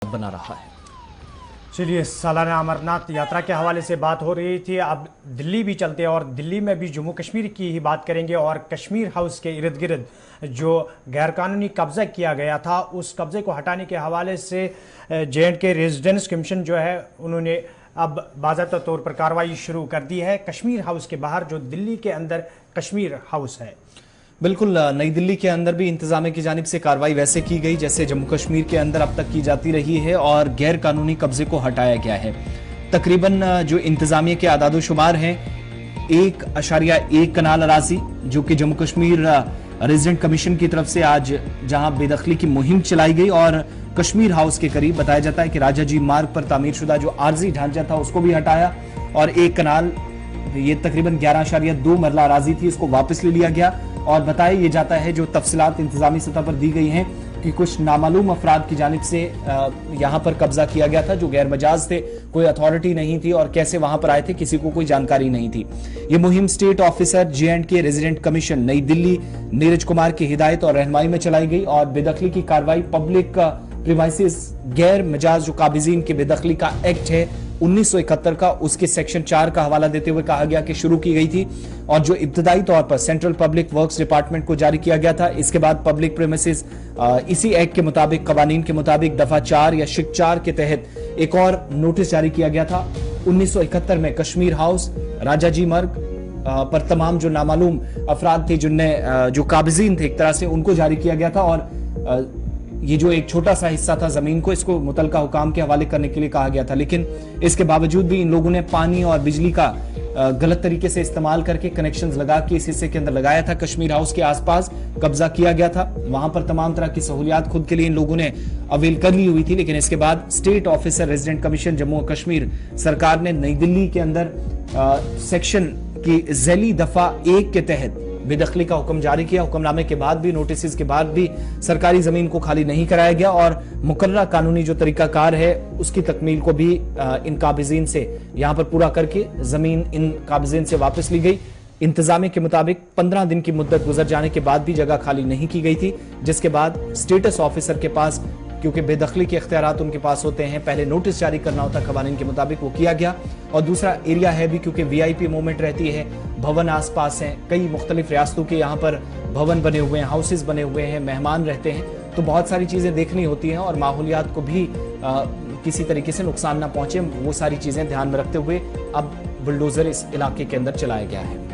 बना रहा है। चलिए, सालाना अमरनाथ यात्रा के हवाले से बात हो रही थी, अब दिल्ली भी चलते हैं और दिल्ली में भी जम्मू कश्मीर की ही बात करेंगे। और कश्मीर हाउस के इर्द गिर्द जो गैरकानूनी कब्जा किया गया था, उस कब्जे को हटाने के हवाले से J&K रेजिडेंस कमीशन जो है उन्होंने अब बाज़ाब्ता तौर पर कार्रवाई शुरू कर दी है कश्मीर हाउस के बाहर, जो दिल्ली के अंदर कश्मीर हाउस है। बिल्कुल, नई दिल्ली के अंदर भी इंतजामिया की जानिब से कार्रवाई वैसे की गई जैसे जम्मू कश्मीर के अंदर अब तक की जाती रही है और गैर कानूनी कब्जे को हटाया गया है। तकरीबन जो इंतजामिया के आदादोशुमार हैं 1.1 कनाल अराजी जो कि जम्मू कश्मीर रेजिडेंट कमीशन की तरफ से आज जहां बेदखली की मुहिम चलाई गई और कश्मीर हाउस के करीब बताया जाता है कि राजाजी मार्ग पर तामीरशुदा जो आर्जी ढांचा था उसको भी हटाया और 1 कनाल, ये तकरीबन 11.2 मरला अराजी थी, इसको वापस ले लिया गया। और बताया ये जाता है जो तफसीलात इंतजामी सतह पर दी गई हैं कि कुछ नामालूम अफराद की जानिब से यहाँ पर कब्जा किया गया था जो गैर मजाज थे, कोई अथॉरिटी नहीं थी और कैसे वहां पर आए थे किसी को कोई जानकारी नहीं थी। ये मुहिम state officer J&K resident commission नई दिल्ली नीरज कुमार की हिदायत और रहनुमाई में चलाई गई और बेदखली की कार्रवाई पब्लिक प्रीमाइसिस गैर मजाज जो काबिजीन के बेदखली का एक्ट है 1971 का, उसके सेक्शन 4 का हवाला देते हुए कहा गया कि शुरू की गई थी और जो इब्तदाई तौर पर सेंट्रल पब्लिक वर्क्स डिपार्टमेंट को जारी किया गया था। इसके बाद पब्लिक प्रीमाइसिस इसी एक्ट के मुताबिक, कवानीन के मुताबिक दफा 4 या शिक 4 के तहत एक और नोटिस जारी किया गया था 1971 में कश्मीर हाउस राजाजी मार्ग पर तमाम जो नामालूम अफराद थे जिनने जो काबिजीन थे एक तरह से उनको जारी किया गया था और ये जो एक छोटा सा हिस्सा था जमीन को इसको मुतलका हुकाम के हवाले करने के लिए कहा गया था। लेकिन इसके बावजूद भी इन लोगों ने पानी और बिजली का गलत तरीके से इस्तेमाल करके कनेक्शंस लगा के इस हिस्से के अंदर लगाया था। कश्मीर हाउस के आसपास कब्जा किया गया था, वहां पर तमाम तरह की सहूलियात खुद के लिए इन लोगों ने अवेल कर ली हुई थी। लेकिन इसके बाद state officer resident commission Jammu Kashmir सरकार ने नई दिल्ली के अंदर सेक्शन की झैली दफा 1 के तहत बेदखली का हुक्म जारी किया। हुक्मनामे के बाद भी, नोटिस के बाद भी सरकारी जमीन को खाली नहीं कराया गया और मुकर्ररा कानूनी जो तरीकाकार है उसकी तकमील को भी इन काबिजीन से यहां पर पूरा करके जमीन इन काबिजीन से वापस ली गई। इंतजामिया के मुताबिक 15 दिन की मुद्दत गुजर जाने के बाद भी जगह खाली नहीं की गई थी, जिसके बाद स्टेटस ऑफिसर के पास, क्योंकि बेदखली के इख्तियारात उनके पास होते हैं, पहले नोटिस जारी करना होता है कवानीन के मुताबिक, वो किया गया। और दूसरा एरिया है भी क्योंकि VIP मूवमेंट रहती है, भवन आसपास हैं, कई मुख्तलिफ रियासतों के यहाँ पर भवन बने हुए हैं, हाउसेज बने हुए हैं, मेहमान रहते हैं, तो बहुत सारी चीज़ें देखनी होती हैं और माहौलियात को भी किसी तरीके से नुकसान ना पहुंचे, वो सारी चीज़ें ध्यान में रखते हुए अब बुलडोजर इस इलाके के अंदर चलाया गया है।